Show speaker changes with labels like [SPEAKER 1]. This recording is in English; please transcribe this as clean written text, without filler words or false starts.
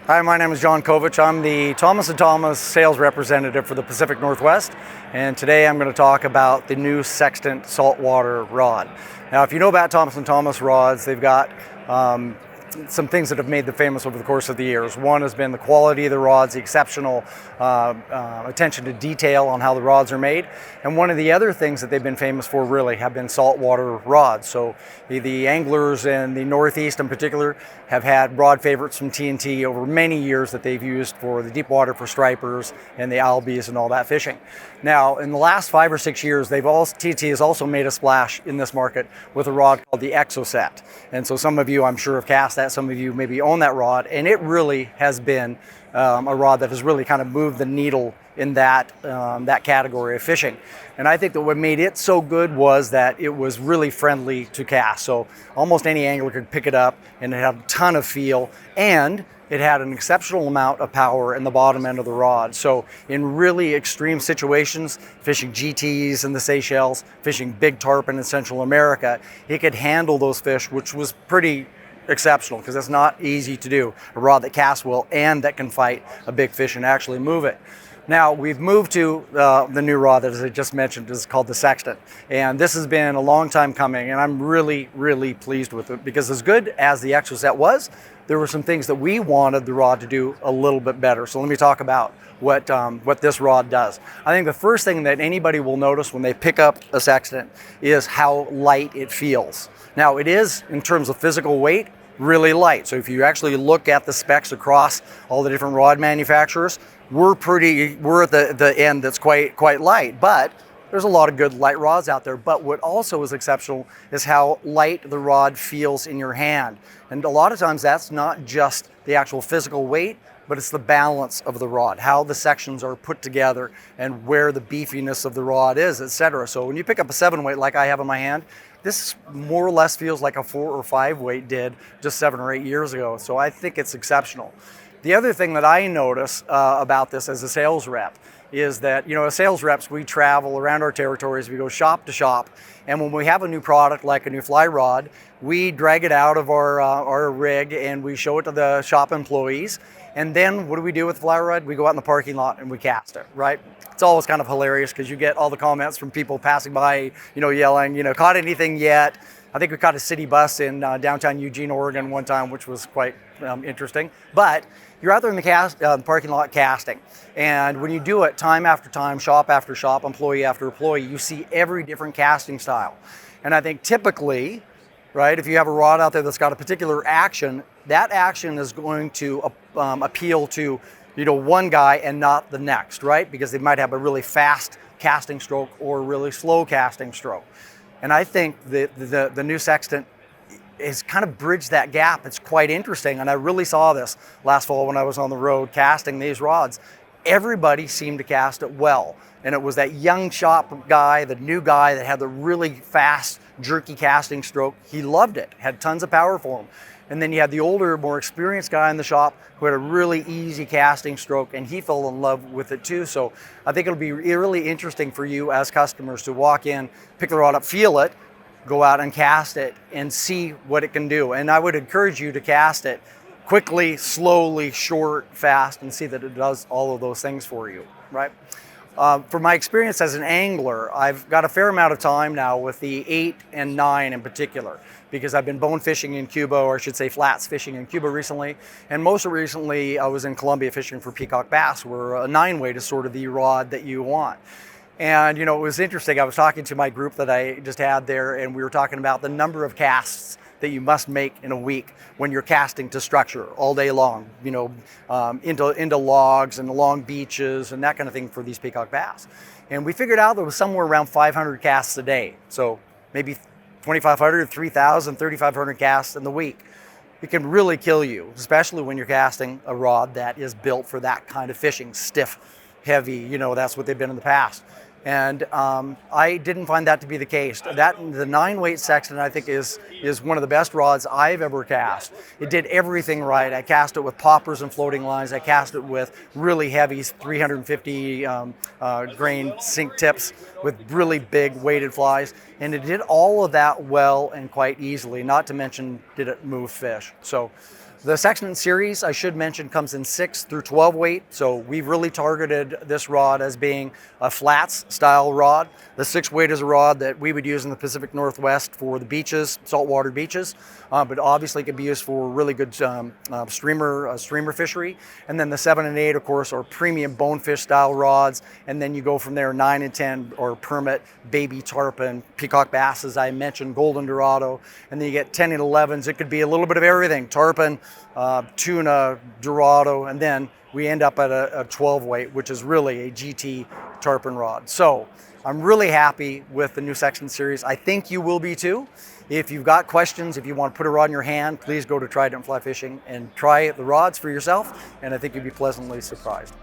[SPEAKER 1] Hi, my name is John Kovitch. I'm the Thomas Thomas sales representative for the Pacific Northwest, and today I'm going to talk about the new Sextant saltwater rod. Now, if you know about Thomas Thomas rods, they've got some things that have made them famous over the course of the years. One has been the quality of the rods, the exceptional attention to detail on how the rods are made. And one of the other things that they've been famous for really have been saltwater rods. So the anglers in the Northeast in particular have had rod favorites from T&T over many years that they've used for the deep water for stripers and the albies and all that fishing. Now, in the last 5 or 6 years, T&T has also made a splash in this market with a rod called the Exoset. And so some of you, I'm sure, have cast that. Some of you maybe own that rod, and it really has been a rod that has really kind of moved the needle in that category of fishing. And I think that what made it so good was that it was really friendly to cast. So almost any angler could pick it up, and it had a ton of feel, and it had an exceptional amount of power in the bottom end of the rod. So in really extreme situations, fishing GTs in the Seychelles, fishing big tarpon in Central America, it could handle those fish, which was pretty exceptional because it's not easy to do. A rod that casts well and that can fight a big fish and actually move it. Now, we've moved to the new rod that, as I just mentioned, is called the Sextant. And this has been a long time coming, and I'm really, really pleased with it because as good as the Exoset was, there were some things that we wanted the rod to do a little bit better. So let me talk about what this rod does. I think the first thing that anybody will notice when they pick up a Sextant is how light it feels. Now, it is, in terms of physical weight, really light. So if you actually look at the specs across all the different rod manufacturers, we're at the end that's quite light, but there's a lot of good light rods out there. But what also is exceptional is how light the rod feels in your hand. And a lot of times that's not just the actual physical weight, but it's the balance of the rod, how the sections are put together and where the beefiness of the rod is, etc. So when you pick up a 7 weight like I have in my hand, this more or less feels like a 4 or 5 weight did just 7 or 8 years ago. So I think it's exceptional. The other thing that I notice about this as a sales rep is that, as sales reps, we travel around our territories, we go shop to shop, and when we have a new product like a new fly rod, we drag it out of our rig and we show it to the shop employees. And then what do we do with the fly rod? We go out in the parking lot and we cast it, right? It's always kind of hilarious because you get all the comments from people passing by, yelling, caught anything yet? I think we caught a city bus in downtown Eugene, Oregon one time, which was quite interesting. But you're out there in the parking lot casting. And when you do it time after time, shop after shop, employee after employee, you see every different casting style. And I think typically, right, if you have a rod out there that's got a particular action, that action is going to appeal to one guy and not the next, right? Because they might have a really fast casting stroke or a really slow casting stroke. And I think the new Sextant has kind of bridged that gap. It's quite interesting, and I really saw this last fall when I was on the road casting these rods. Everybody seemed to cast it well, and it was that young shop guy, the new guy that had the really fast, jerky casting stroke. He loved it, had tons of power for him. And then you had the older, more experienced guy in the shop who had a really easy casting stroke, and he fell in love with it too. So I think it'll be really interesting for you as customers to walk in, pick the rod up, feel it, go out and cast it and see what it can do. And I would encourage you to cast it quickly, slowly, short, fast, and see that it does all of those things for you, right? From my experience as an angler, I've got a fair amount of time now with the 8 and 9 in particular, because I've been bone fishing in Cuba, or I should say flats fishing in Cuba recently. And most recently, I was in Colombia fishing for peacock bass, where a 9 weight is sort of the rod that you want. And, it was interesting. I was talking to my group that I just had there, and we were talking about the number of casts that you must make in a week when you're casting to structure all day long, into logs and along beaches and that kind of thing for these peacock bass. And we figured out there was somewhere around 500 casts a day. So maybe 2,500, 3,000, 3,500 casts in the week. It can really kill you, especially when you're casting a rod that is built for that kind of fishing, stiff, heavy, that's what they've been in the past. And I didn't find that to be the case. The 9-weight Sextant, I think, is one of the best rods I've ever cast. It did everything right. I cast it with poppers and floating lines. I cast it with really heavy 350 grain sink tips with really big weighted flies. And it did all of that well and quite easily, not to mention did it move fish. So the Sextant series, I should mention, comes in 6 through 12 weight. So we've really targeted this rod as being a flats style rod. The 6 weight is a rod that we would use in the Pacific Northwest for the beaches, saltwater beaches, but obviously it can be used for really good streamer fishery. And then the 7 and 8, of course, are premium bonefish style rods. And then you go from there, 9 and 10 or permit, baby tarpon, peacock bass, as I mentioned, golden dorado. And then you get 10 and 11s. It could be a little bit of everything, tarpon, tuna, dorado, and then we end up at a 12 weight, which is really a GT tarpon rod. So I'm really happy with the new Sextant series. I think you will be too. If you've got questions, if you want to put a rod in your hand, please go to Trident Fly Fishing and try the rods for yourself, and I think you'll be pleasantly surprised.